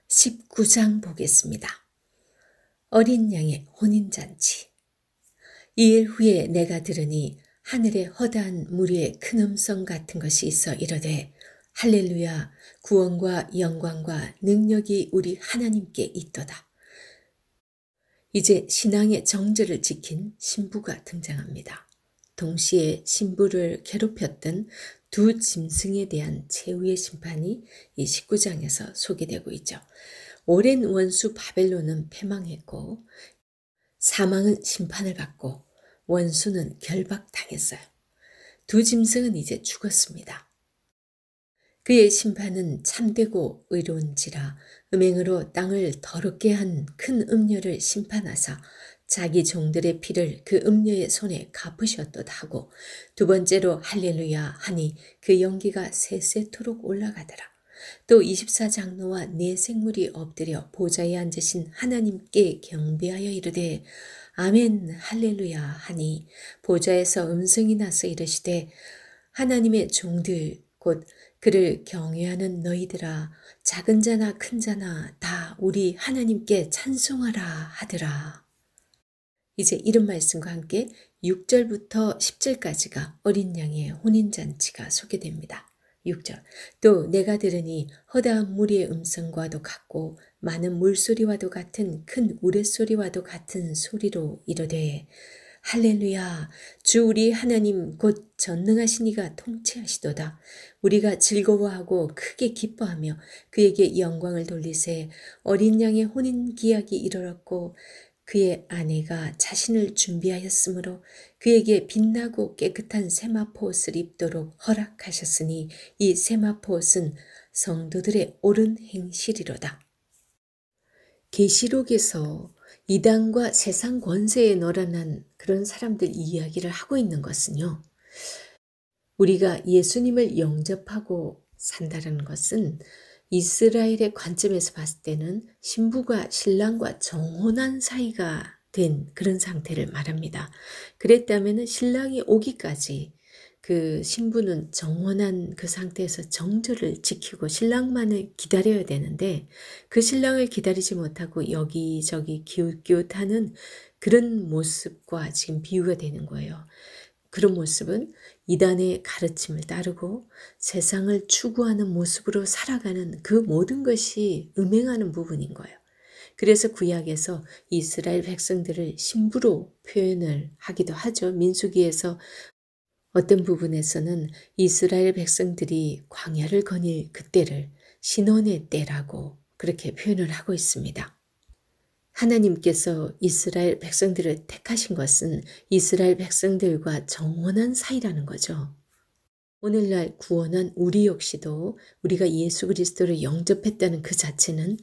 19장 보겠습니다. 어린 양의 혼인잔치. 이 일 후에 내가 들으니 하늘에 허다한 무리의 큰 음성 같은 것이 있어 이르되 할렐루야, 구원과 영광과 능력이 우리 하나님께 있도다. 이제 신앙의 정절을 지킨 신부가 등장합니다. 동시에 신부를 괴롭혔던 두 짐승에 대한 최후의 심판이 이 19장에서 소개되고 있죠. 오랜 원수 바벨론은 패망했고 사망은 심판을 받고 원수는 결박당했어요. 두 짐승은 이제 죽었습니다. 그의 심판은 참되고 의로운지라 음행으로 땅을 더럽게 한 큰 음녀를 심판하사 자기 종들의 피를 그 음녀의 손에 갚으셨도다 하고 두 번째로 할렐루야 하니 그 연기가 세세토록 올라가더라. 또 24장로와 네 생물이 엎드려 보좌에 앉으신 하나님께 경배하여 이르되 아멘 할렐루야 하니 보좌에서 음성이 나서 이르시되 하나님의 종들 곧 그를 경외하는 너희들아 작은 자나 큰 자나 다 우리 하나님께 찬송하라 하더라. 이제 이런 말씀과 함께 6절부터 10절까지가 어린 양의 혼인잔치가 소개됩니다. 6절 또 내가 들으니 허다한 무리의 음성과도 같고 많은 물소리와도 같은 큰 우레소리와도 같은 소리로 이르되 할렐루야 주 우리 하나님 곧 전능하신 이가 통치하시도다. 우리가 즐거워하고 크게 기뻐하며 그에게 영광을 돌리세. 어린 양의 혼인 기약이 이르렀고 그의 아내가 자신을 준비하였으므로 그에게 빛나고 깨끗한 세마포 옷을 입도록 허락하셨으니 이 세마포 옷은 성도들의 옳은 행실이로다. 계시록에서 이단과 세상 권세에 놀아난 그런 사람들 이야기를 하고 있는 것은요. 우리가 예수님을 영접하고 산다는 것은 이스라엘의 관점에서 봤을 때는 신부가 신랑과 정혼한 사이가 된 그런 상태를 말합니다. 그랬다면 신랑이 오기까지 그 신부는 정혼한 그 상태에서 정절을 지키고 신랑만을 기다려야 되는데 그 신랑을 기다리지 못하고 여기저기 기웃기웃하는 그런 모습과 지금 비유가 되는 거예요. 그런 모습은 이단의 가르침을 따르고 세상을 추구하는 모습으로 살아가는 그 모든 것이 음행하는 부분인 거예요. 그래서 구약에서 이스라엘 백성들을 신부로 표현을 하기도 하죠. 민수기에서 어떤 부분에서는 이스라엘 백성들이 광야를 거닐 그때를 신혼의 때라고 그렇게 표현을 하고 있습니다. 하나님께서 이스라엘 백성들을 택하신 것은 이스라엘 백성들과 정혼한 사이라는 거죠. 오늘날 구원한 우리 역시도 우리가 예수 그리스도를 영접했다는 그 자체는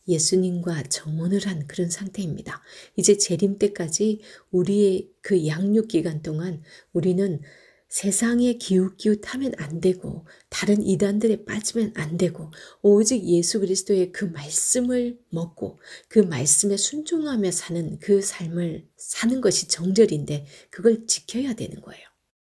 예수님과 정혼을 한 그런 상태입니다. 이제 재림 때까지 우리의 그 양육 기간 동안 우리는 세상에 기웃기웃하면 안 되고 다른 이단들에 빠지면 안 되고 오직 예수 그리스도의 그 말씀을 먹고 그 말씀에 순종하며 사는 그 삶을 사는 것이 정절인데 그걸 지켜야 되는 거예요.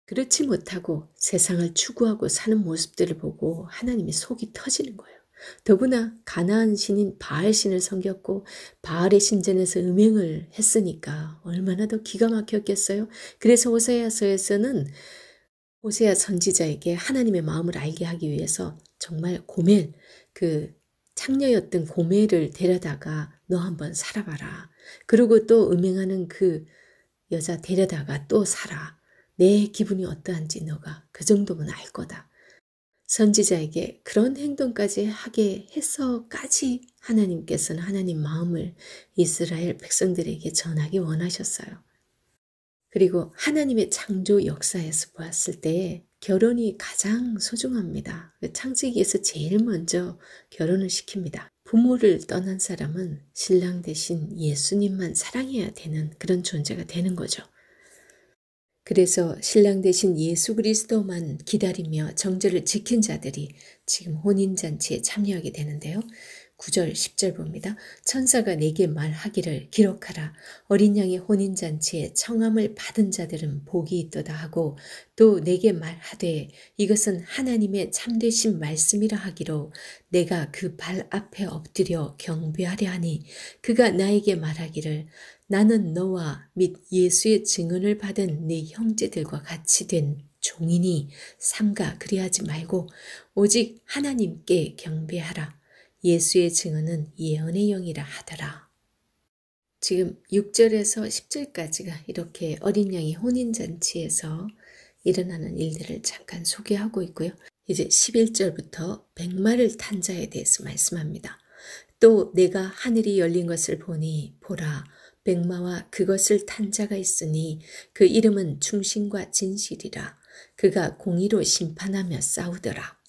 그렇지 못하고 세상을 추구하고 사는 모습들을 보고 하나님의 속이 터지는 거예요. 더구나 가나안 신인 바알 신을 섬겼고 바알의 신전에서 음행을 했으니까 얼마나 더 기가 막혔겠어요. 그래서 호세아서에서는 호세아 선지자에게 하나님의 마음을 알게 하기 위해서 정말 고멜, 그 창녀였던 고멜을 데려다가 너 한번 살아봐라. 그리고 또 음행하는 그 여자 데려다가 또 살아. 내 기분이 어떠한지 너가 그 정도면 알 거다. 선지자에게 그런 행동까지 하게 해서까지 하나님께서는 하나님 마음을 이스라엘 백성들에게 전하기 원하셨어요. 그리고 하나님의 창조 역사에서 보았을 때 결혼이 가장 소중합니다. 창세기에서 제일 먼저 결혼을 시킵니다. 부모를 떠난 사람은 신랑 대신 예수님만 사랑해야 되는 그런 존재가 되는 거죠. 그래서 신랑 대신 예수 그리스도만 기다리며 정절을 지킨 자들이 지금 혼인잔치에 참여하게 되는데요. 9절 10절 봅니다. 천사가 내게 말하기를 기록하라. 어린 양의 혼인잔치에 청함을 받은 자들은 복이 있도다 하고 또 내게 말하되 이것은 하나님의 참되신 말씀이라 하기로 내가 그 발 앞에 엎드려 경배하려 하니 그가 나에게 말하기를 나는 너와 및 예수의 증언을 받은 네 형제들과 같이 된 종이니 삼가 그리하지 말고 오직 하나님께 경배하라. 예수의 증언은 예언의 영이라 하더라. 지금 6절에서 10절까지가 이렇게 어린 양의 혼인잔치에서 일어나는 일들을 잠깐 소개하고 있고요. 이제 11절부터 백마를 탄 자에 대해서 말씀합니다. 또 내가 하늘이 열린 것을 보니 보라 백마와 그것을 탄 자가 있으니 그 이름은 충신과 진실이라. 그가 공의로 심판하며 싸우더라.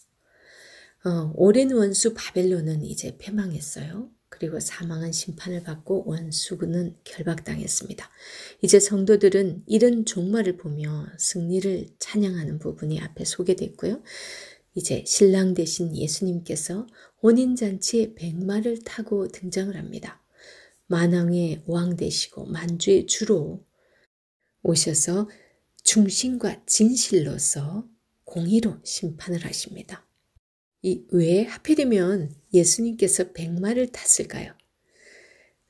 오랜 원수 바벨론은 이제 패망했어요. 그리고 사망한 심판을 받고 원수는 결박당했습니다. 이제 성도들은 이런 종말을 보며 승리를 찬양하는 부분이 앞에 소개됐고요. 이제 신랑 되신 예수님께서 혼인잔치에 백마를 타고 등장을 합니다. 만왕의 왕 되시고 만주의 주로 오셔서 중심과 진실로서 공의로 심판을 하십니다. 왜 하필이면 예수님께서 백마를 탔을까요?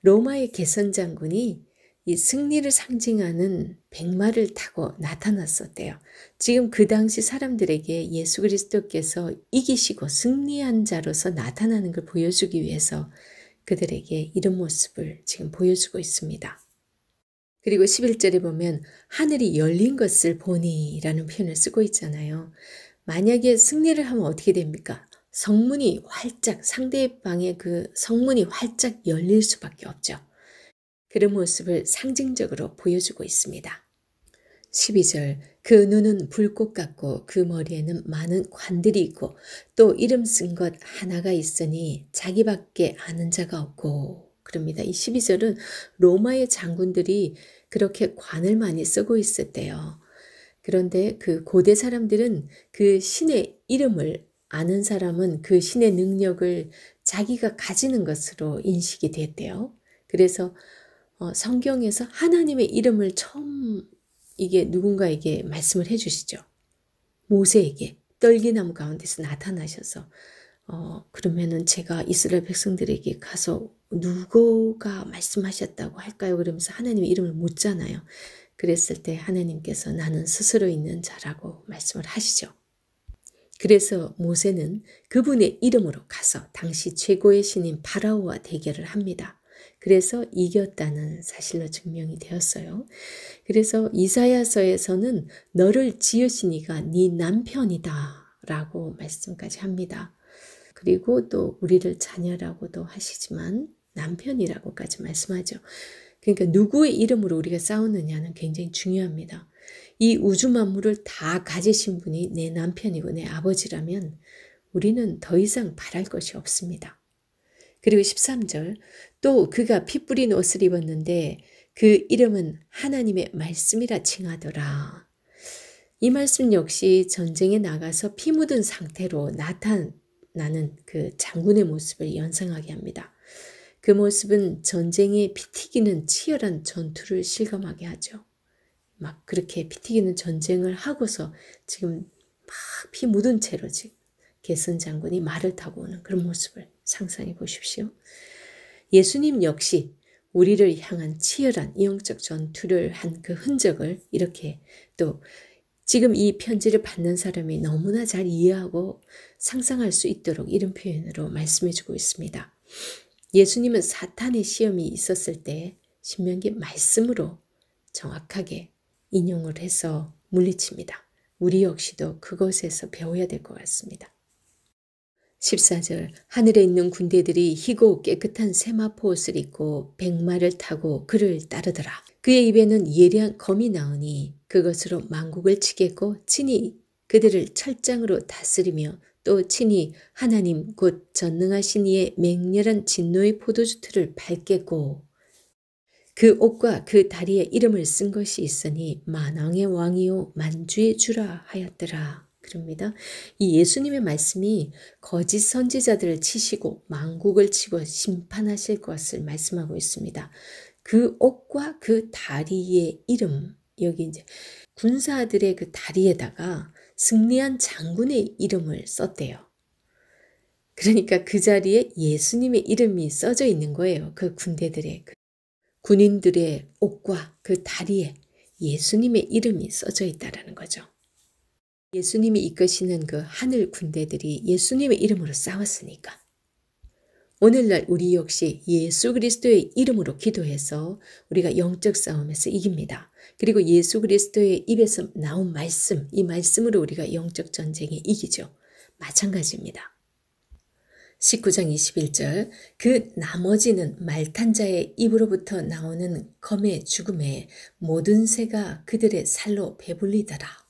로마의 개선 장군이 이 승리를 상징하는 백마를 타고 나타났었대요. 지금 그 당시 사람들에게 예수 그리스도께서 이기시고 승리한 자로서 나타나는 걸 보여주기 위해서 그들에게 이런 모습을 지금 보여주고 있습니다. 그리고 11절에 보면 하늘이 열린 것을 보니 라는 표현을 쓰고 있잖아요. 만약에 승리를 하면 어떻게 됩니까? 성문이 활짝 상대방의 그 성문이 활짝 열릴 수밖에 없죠. 그런 모습을 상징적으로 보여주고 있습니다. 12절 그 눈은 불꽃 같고 그 머리에는 많은 관들이 있고 또 이름 쓴 것 하나가 있으니 자기밖에 아는 자가 없고 그럽니다. 이 12절은 로마의 장군들이 그렇게 관을 많이 쓰고 있었대요. 그런데 그 고대 사람들은 그 신의 이름을 아는 사람은 그 신의 능력을 자기가 가지는 것으로 인식이 됐대요. 그래서 성경에서 하나님의 이름을 처음 이게 누군가에게 말씀을 해주시죠. 모세에게 떨기나무 가운데서 나타나셔서 그러면은 제가 이스라엘 백성들에게 가서 누구가 말씀하셨다고 할까요? 그러면서 하나님의 이름을 묻잖아요. 그랬을 때 하나님께서 나는 스스로 있는 자라고 말씀을 하시죠. 그래서 모세는 그분의 이름으로 가서 당시 최고의 신인 파라오와 대결을 합니다. 그래서 이겼다는 사실로 증명이 되었어요. 그래서 이사야서에서는 너를 지으시니가 네 남편이다 라고 말씀까지 합니다. 그리고 또 우리를 자녀라고도 하시지만 남편이라고까지 말씀하죠. 그러니까 누구의 이름으로 우리가 싸우느냐는 굉장히 중요합니다. 이 우주 만물을 다 가지신 분이 내 남편이고 내 아버지라면 우리는 더 이상 바랄 것이 없습니다. 그리고 13절 또 그가 피 뿌린 옷을 입었는데 그 이름은 하나님의 말씀이라 칭하더라. 이 말씀 역시 전쟁에 나가서 피 묻은 상태로 나타나는 그 장군의 모습을 연상하게 합니다. 그 모습은 전쟁에 피 튀기는 치열한 전투를 실감하게 하죠. 막 그렇게 피 튀기는 전쟁을 하고서 지금 막 피 묻은 채로 지금 게슨 장군이 말을 타고 오는 그런 모습을 상상해 보십시오. 예수님 역시 우리를 향한 치열한 영적 전투를 한 그 흔적을 이렇게 또 지금 이 편지를 받는 사람이 너무나 잘 이해하고 상상할 수 있도록 이런 표현으로 말씀해 주고 있습니다. 예수님은 사탄의 시험이 있었을 때 신명기 말씀으로 정확하게 인용을 해서 물리칩니다. 우리 역시도 그것에서 배워야 될 것 같습니다. 14절 하늘에 있는 군대들이 희고 깨끗한 세마포 옷을 입고 백마를 타고 그를 따르더라. 그의 입에는 예리한 검이 나오니 그것으로 만국을 치겠고 친히 그들을 철장으로 다스리며 또 친히 하나님 곧 전능하신 이의 맹렬한 진노의 포도주 틀을 밟겠고 그 옷과 그 다리에 이름을 쓴 것이 있으니 만왕의 왕이요 만주의 주라 하였더라. 그럽니다. 이 예수님의 말씀이 거짓 선지자들을 치시고 만국을 치고 심판하실 것을 말씀하고 있습니다. 그 옥과 그 다리의 이름, 여기 이제 군사들의 그 다리에다가 승리한 장군의 이름을 썼대요. 그러니까 그 자리에 예수님의 이름이 써져 있는 거예요. 그 군대들의, 그 군인들의 옥과 그 다리에 예수님의 이름이 써져 있다라는 거죠. 예수님이 이끄시는 그 하늘 군대들이 예수님의 이름으로 싸웠으니까. 오늘날 우리 역시 예수 그리스도의 이름으로 기도해서 우리가 영적 싸움에서 이깁니다. 그리고 예수 그리스도의 입에서 나온 말씀, 이 말씀으로 우리가 영적 전쟁에 이기죠. 마찬가지입니다. 19장 21절 그 나머지는 말탄 자의 입으로부터 나오는 검의 죽음에 모든 새가 그들의 살로 배불리더라.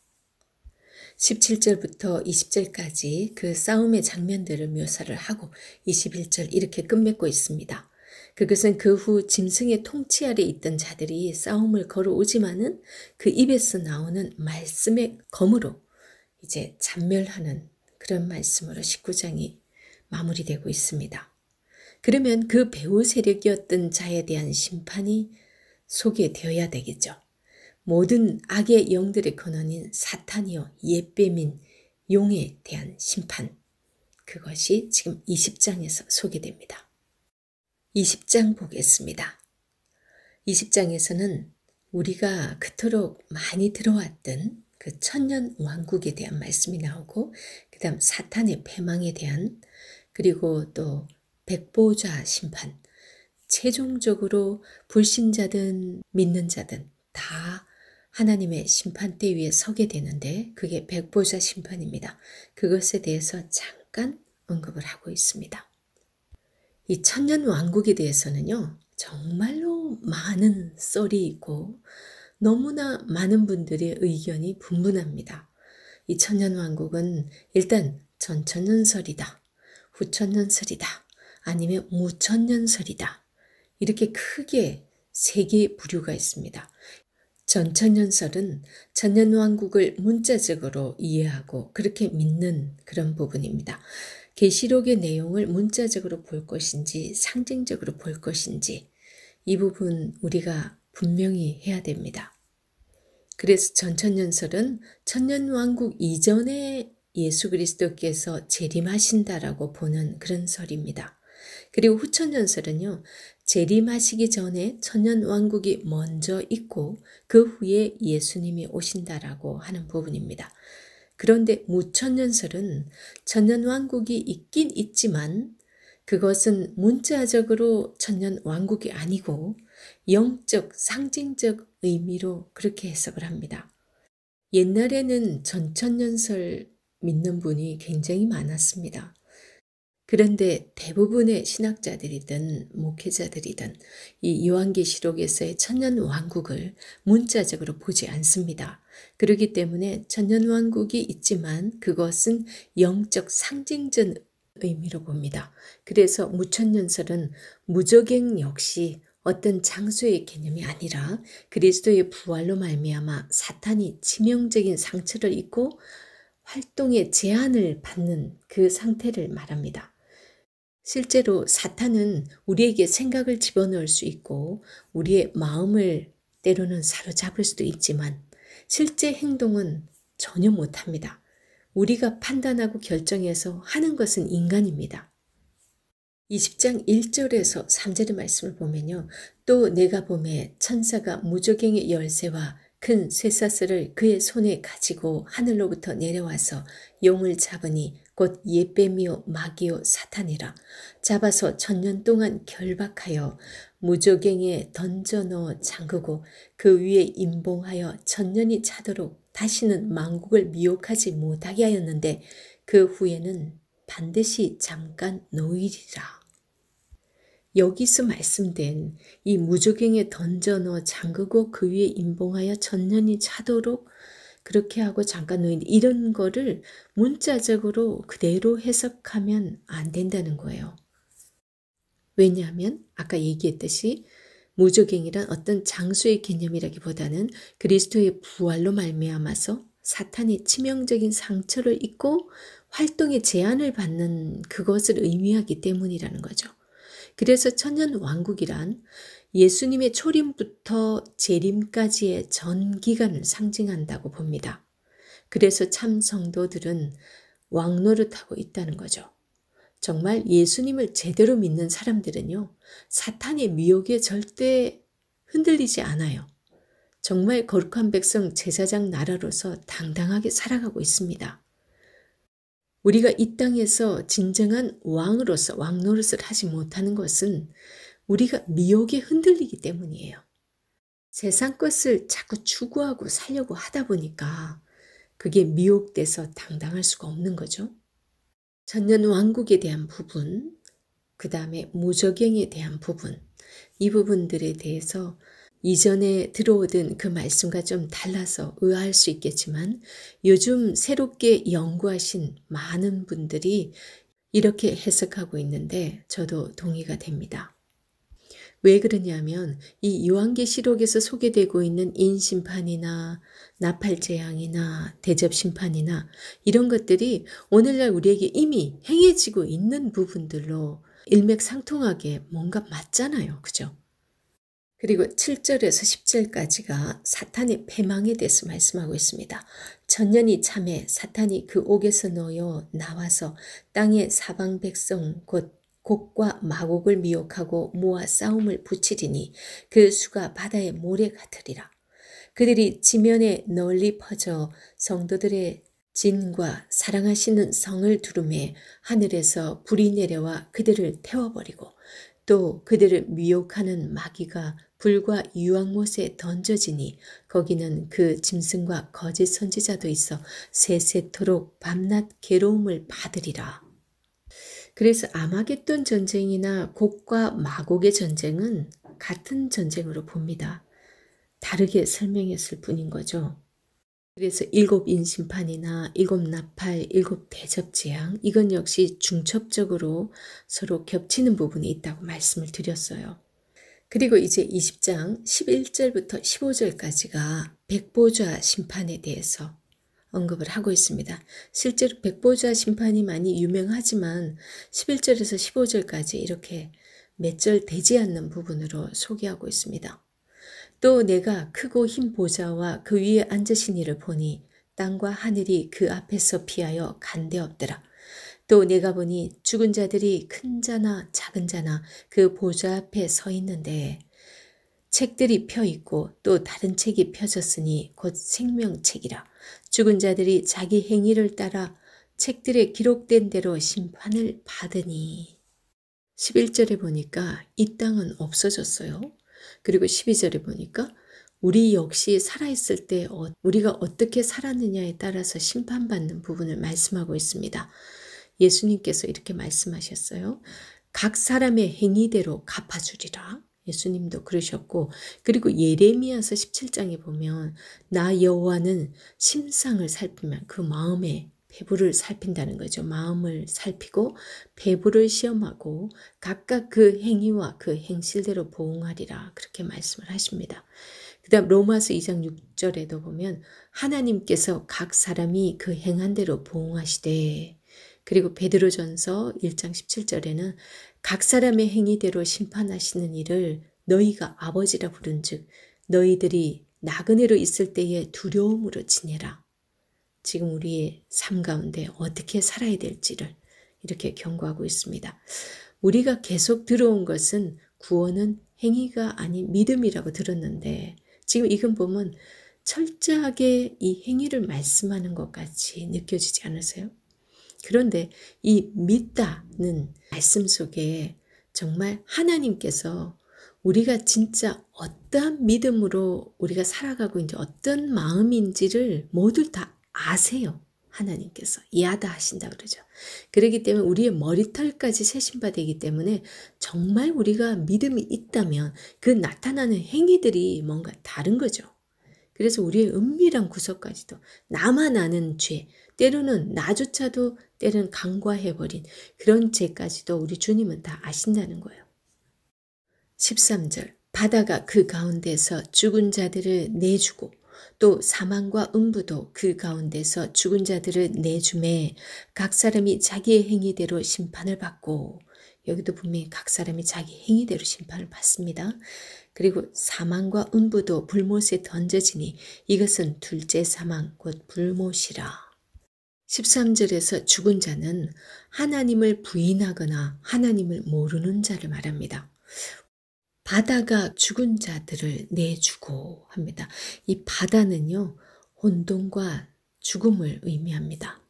17절부터 20절까지 그 싸움의 장면들을 묘사를 하고 21절 이렇게 끝맺고 있습니다. 그것은 그 후 짐승의 통치 아래 있던 자들이 싸움을 걸어오지만은 그 입에서 나오는 말씀의 검으로 이제 잔멸하는 그런 말씀으로 19장이 마무리되고 있습니다. 그러면 그 배후 세력이었던 자에 대한 심판이 소개되어야 되겠죠. 모든 악의 영들의 근원인 사탄이요 옛뱀인 용에 대한 심판, 그것이 지금 20장에서 소개됩니다. 20장 보겠습니다. 20장에서는 우리가 그토록 많이 들어왔던 그 천년 왕국에 대한 말씀이 나오고 그 다음 사탄의 패망에 대한, 그리고 또 백보자 심판, 최종적으로 불신자든 믿는 자든 다 하나님의 심판대 위에 서게 되는데 그게 백보자 심판입니다. 그것에 대해서 잠깐 언급을 하고 있습니다. 이 천년 왕국에 대해서는요, 정말로 많은 썰이 있고 너무나 많은 분들의 의견이 분분합니다. 이 천년 왕국은 일단 전천년설이다, 후천년설이다, 아니면 무천년설이다, 이렇게 크게 세 개의 부류가 있습니다. 전천년설은 천년왕국을 문자적으로 이해하고 그렇게 믿는 그런 부분입니다. 계시록의 내용을 문자적으로 볼 것인지 상징적으로 볼 것인지 이 부분 우리가 분명히 해야 됩니다. 그래서 전천년설은 천년왕국 이전에 예수 그리스도께서 재림하신다라고 보는 그런 설입니다. 그리고 후천년설은요, 재림하시기 전에 천년왕국이 먼저 있고 그 후에 예수님이 오신다라고 하는 부분입니다. 그런데 무천년설은 천년왕국이 있긴 있지만 그것은 문자적으로 천년왕국이 아니고 영적, 상징적 의미로 그렇게 해석을 합니다. 옛날에는 전천년설 믿는 분이 굉장히 많았습니다. 그런데 대부분의 신학자들이든 목회자들이든 이 요한계시록에서의 천년왕국을 문자적으로 보지 않습니다. 그렇기 때문에 천년왕국이 있지만 그것은 영적 상징적 의미로 봅니다. 그래서 무천년설은 무저갱 역시 어떤 장소의 개념이 아니라 그리스도의 부활로 말미암아 사탄이 치명적인 상처를 입고 활동의 제한을 받는 그 상태를 말합니다. 실제로 사탄은 우리에게 생각을 집어넣을 수 있고 우리의 마음을 때로는 사로잡을 수도 있지만 실제 행동은 전혀 못합니다. 우리가 판단하고 결정해서 하는 것은 인간입니다. 20장 1절에서 3절의 말씀을 보면요. 또 내가 보매 천사가 무저갱의 열쇠와 큰 쇠사슬을 그의 손에 가지고 하늘로부터 내려와서 용을 잡으니 곧 옛뱀이요 마귀요 사탄이라. 잡아서 천년 동안 결박하여 무저갱에 던져 넣어 잠그고 그 위에 임봉하여 천년이 차도록 다시는 만국을 미혹하지 못하게 하였는데 그 후에는 반드시 잠깐 놓이리라. 여기서 말씀된 이 무저갱에 던져 넣어 잠그고 그 위에 임봉하여 천년이 차도록 그렇게 하고 잠깐 놓인 이런 거를 문자적으로 그대로 해석하면 안 된다는 거예요. 왜냐하면 아까 얘기했듯이 무저갱이란 어떤 장소의 개념이라기보다는 그리스도의 부활로 말미암아서 사탄이 치명적인 상처를 입고 활동의 제한을 받는 그것을 의미하기 때문이라는 거죠. 그래서 천년왕국이란 예수님의 초림부터 재림까지의 전 기간을 상징한다고 봅니다. 그래서 참 성도들은 왕노릇하고 있다는 거죠. 정말 예수님을 제대로 믿는 사람들은요, 사탄의 미혹에 절대 흔들리지 않아요. 정말 거룩한 백성 제사장 나라로서 당당하게 살아가고 있습니다. 우리가 이 땅에서 진정한 왕으로서 왕노릇을 하지 못하는 것은 우리가 미혹에 흔들리기 때문이에요. 세상 것을 자꾸 추구하고 살려고 하다 보니까 그게 미혹돼서 당당할 수가 없는 거죠. 천년왕국에 대한 부분, 그 다음에 무저갱에 대한 부분, 이 부분들에 대해서 이전에 들어오던 그 말씀과 좀 달라서 의아할 수 있겠지만 요즘 새롭게 연구하신 많은 분들이 이렇게 해석하고 있는데 저도 동의가 됩니다. 왜 그러냐면 이 요한계시록에서 소개되고 있는 인심판이나 나팔재앙이나 대접심판이나 이런 것들이 오늘날 우리에게 이미 행해지고 있는 부분들로 일맥상통하게 뭔가 맞잖아요. 그죠? 그리고 7절에서 10절까지가 사탄의 패망에 대해서 말씀하고 있습니다. 천년이 참에 사탄이 그 옥에서 놓여 나와서 땅의 사방 백성 곧 곡과 마곡을 미혹하고 모아 싸움을 붙이리니 그 수가 바다의 모래 같으리라. 그들이 지면에 널리 퍼져 성도들의 진과 사랑하시는 성을 두루매 하늘에서 불이 내려와 그들을 태워버리고 또 그들을 미혹하는 마귀가 불과 유황못에 던져지니 거기는 그 짐승과 거짓 선지자도 있어 세세토록 밤낮 괴로움을 받으리라. 그래서 아마겟돈 전쟁이나 곡과 마곡의 전쟁은 같은 전쟁으로 봅니다. 다르게 설명했을 뿐인 거죠. 그래서 7 인심판이나 7 나팔, 7 대접재앙 이건 역시 중첩적으로 서로 겹치는 부분이 있다고 말씀을 드렸어요. 그리고 이제 20장 11절부터 15절까지가 백보좌 심판에 대해서 언급을 하고 있습니다. 실제로 백보좌 심판이 많이 유명하지만 11절에서 15절까지 이렇게 몇 절 되지 않는 부분으로 소개하고 있습니다. 또 내가 크고 흰 보좌와 그 위에 앉으신 이를 보니 땅과 하늘이 그 앞에서 피하여 간데없더라. 또 내가 보니 죽은 자들이 큰 자나 작은 자나 그 보좌 앞에 서 있는데 책들이 펴 있고 또 다른 책이 펴졌으니 곧 생명책이라. 죽은 자들이 자기 행위를 따라 책들에 기록된 대로 심판을 받으니. 11절에 보니까 이 땅은 없어졌어요. 그리고 12절에 보니까 우리 역시 살아있을 때 우리가 어떻게 살았느냐에 따라서 심판받는 부분을 말씀하고 있습니다. 예수님께서 이렇게 말씀하셨어요. 각 사람의 행위대로 갚아주리라. 예수님도 그러셨고 그리고 예레미야서 17장에 보면 나 여호와는 심상을 살피면 그 마음의 배부를 살핀다는 거죠. 마음을 살피고 배부를 시험하고 각각 그 행위와 그 행실대로 보응하리라 그렇게 말씀을 하십니다. 그 다음 로마서 2장 6절에도 보면 하나님께서 각 사람이 그 행한 대로 보응하시되 그리고 베드로전서 1장 17절에는 각 사람의 행위대로 심판하시는 이를 너희가 아버지라 부른즉 너희들이 나그네로 있을 때에 두려움으로 지내라. 지금 우리의 삶 가운데 어떻게 살아야 될지를 이렇게 경고하고 있습니다. 우리가 계속 들어온 것은 구원은 행위가 아닌 믿음이라고 들었는데 지금 이건 보면 철저하게 이 행위를 말씀하는 것 같이 느껴지지 않으세요? 그런데 이 믿다는 말씀 속에 정말 하나님께서 우리가 진짜 어떠한 믿음으로 우리가 살아가고 있는지 어떤 마음인지를 모두 다 아세요. 하나님께서 야다 하신다 그러죠. 그렇기 때문에 우리의 머리털까지 세신바 되기 때문에 정말 우리가 믿음이 있다면 그 나타나는 행위들이 뭔가 다른 거죠. 그래서 우리의 은밀한 구석까지도 나만 아는 죄, 때로는 나조차도 때로는 간과해버린 그런 죄까지도 우리 주님은 다 아신다는 거예요. 13절 바다가 그 가운데서 죽은 자들을 내주고 또 사망과 음부도 그 가운데서 죽은 자들을 내주매 각 사람이 자기의 행위대로 심판을 받고, 여기도 분명히 각 사람이 자기 행위대로 심판을 받습니다. 그리고 사망과 음부도 불못에 던져지니 이것은 둘째 사망 곧 불못이라. 13절에서 죽은 자는 하나님을 부인하거나 하나님을 모르는 자를 말합니다. 바다가 죽은 자들을 내주고 합니다. 이 바다는요, 혼돈과 죽음을 의미합니다.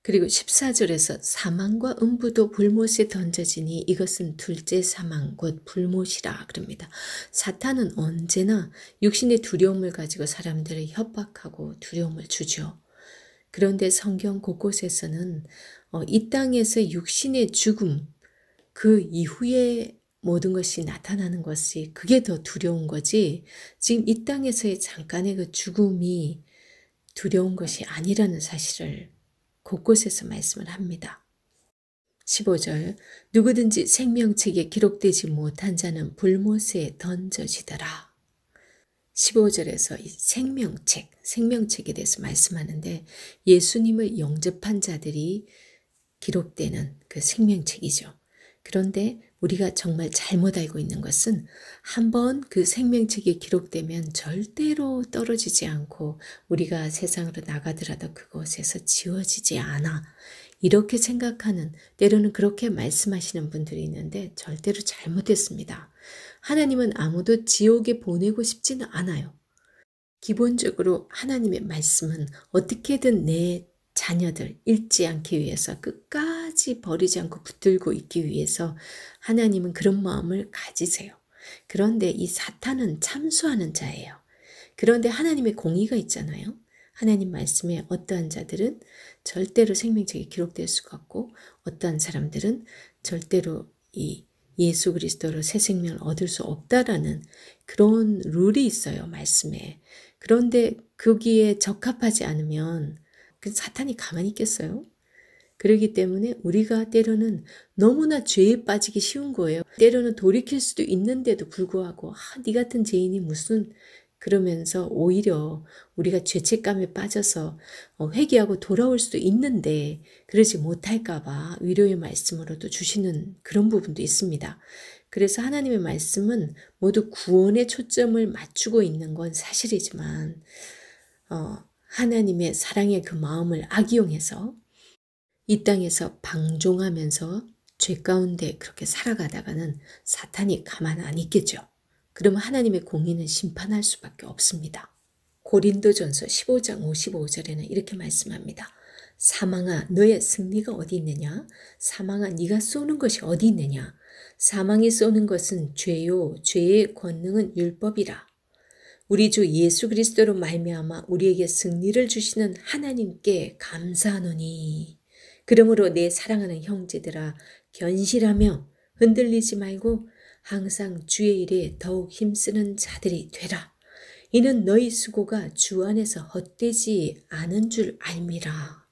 그리고 14절에서 사망과 음부도 불못에 던져지니 이것은 둘째 사망 곧 불못이라 그럽니다. 사탄은 언제나 육신의 두려움을 가지고 사람들을 협박하고 두려움을 주죠. 그런데 성경 곳곳에서는 이 땅에서 육신의 죽음, 그 이후에 모든 것이 나타나는 것이 그게 더 두려운 거지, 지금 이 땅에서의 잠깐의 그 죽음이 두려운 것이 아니라는 사실을 곳곳에서 말씀을 합니다. 15절, 누구든지 생명책에 기록되지 못한 자는 불못에 던져지더라. 15절에서 이 생명책에 대해서 말씀하는데, 예수님을 영접한 자들이 기록되는 그 생명책이죠. 그런데 우리가 정말 잘못 알고 있는 것은 한번 그 생명책이 기록되면 절대로 떨어지지 않고 우리가 세상으로 나가더라도 그곳에서 지워지지 않아. 이렇게 생각하는, 때로는 그렇게 말씀하시는 분들이 있는데 절대로 잘못됐습니다. 하나님은 아무도 지옥에 보내고 싶지는 않아요. 기본적으로 하나님의 말씀은 어떻게든 내 자녀들 잃지 않기 위해서, 끝까지 버리지 않고 붙들고 있기 위해서 하나님은 그런 마음을 가지세요. 그런데 이 사탄은 참수하는 자예요. 그런데 하나님의 공의가 있잖아요. 하나님 말씀에 어떠한 자들은 절대로 생명책에 기록될 수가 없고, 어떠한 사람들은 절대로 이 예수 그리스도로 새 생명을 얻을 수 없다라는 그런 룰이 있어요, 말씀에. 그런데 거기에 적합하지 않으면 그 사탄이 가만히 있겠어요? 그렇기 때문에 우리가 때로는 너무나 죄에 빠지기 쉬운 거예요. 때로는 돌이킬 수도 있는데도 불구하고 네 같은 죄인이 무슨, 그러면서 오히려 우리가 죄책감에 빠져서 회개하고 돌아올 수도 있는데 그러지 못할까 봐 위로의 말씀으로도 주시는 그런 부분도 있습니다. 그래서 하나님의 말씀은 모두 구원에 초점을 맞추고 있는 건 사실이지만 하나님의 사랑의 그 마음을 악용해서 이 땅에서 방종하면서 죄 가운데 그렇게 살아가다가는 사탄이 가만 안 있겠죠. 그러면 하나님의 공의는 심판할 수밖에 없습니다. 고린도전서 15장 55절에는 이렇게 말씀합니다. 사망아, 너의 승리가 어디 있느냐? 사망아, 네가 쏘는 것이 어디 있느냐? 사망이 쏘는 것은 죄요, 죄의 권능은 율법이라. 우리 주 예수 그리스도로 말미암아 우리에게 승리를 주시는 하나님께 감사하노니. 그러므로 내 사랑하는 형제들아, 견실하며 흔들리지 말고 항상 주의 일에 더욱 힘쓰는 자들이 되라. 이는 너희 수고가 주 안에서 헛되지 않은 줄 알미라.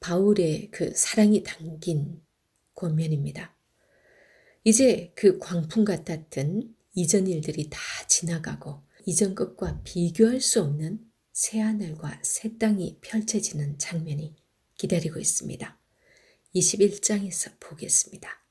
바울의 그 사랑이 담긴 권면입니다. 이제 그 광풍 같았던 이전 일들이 다 지나가고 이전 것과 비교할 수 없는 새하늘과 새 땅이 펼쳐지는 장면이 기다리고 있습니다. 21장에서 보겠습니다.